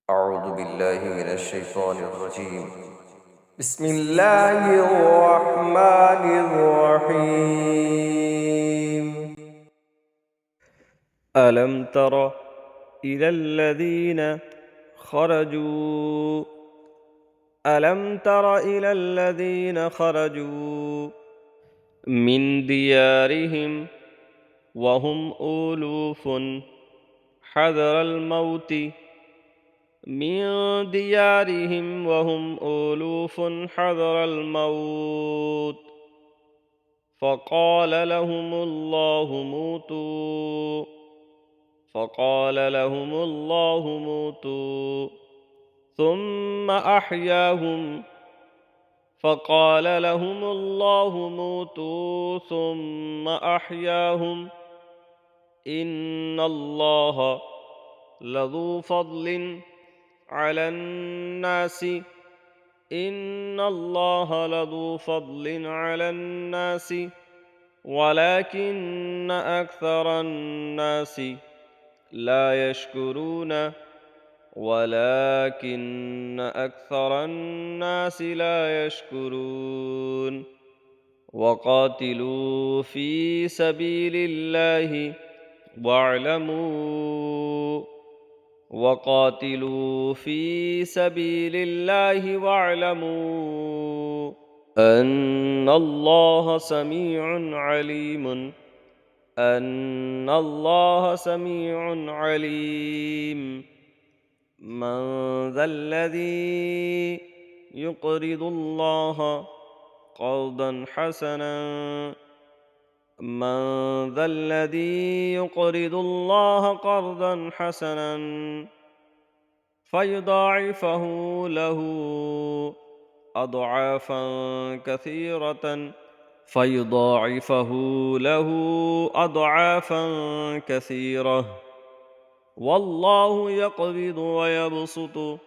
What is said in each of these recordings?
أعوذ بالله من الشيطان الرجيم. بسم الله الرحمن الرحيم. ألم تر إلى الذين خرجوا ألم تر إلى الذين خرجوا من ديارهم وهم ألوف حذر الموت من ديارهم وهم ألوف حذر الموت فقال لهم الله موتوا ثم أحياهم إن الله لذو فضل على الناس ولكن أكثر الناس لا يشكرون وقاتلوا في سبيل الله واعلموا أن الله سميع عليم. من ذا الذي يقرض الله قرضا حسنا فيضاعفه له أضعافا كثيرة والله يقبض ويبسط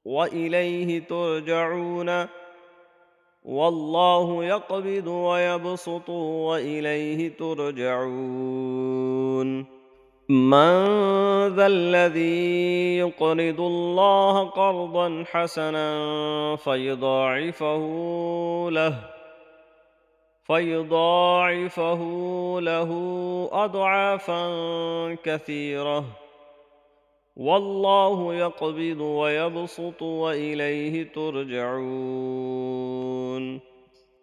وإليه ترجعون. من ذا الذي يقرض الله قرضا حسنا فيضاعفه له أضعافا كثيرة والله يقبض ويبسط وإليه ترجعون.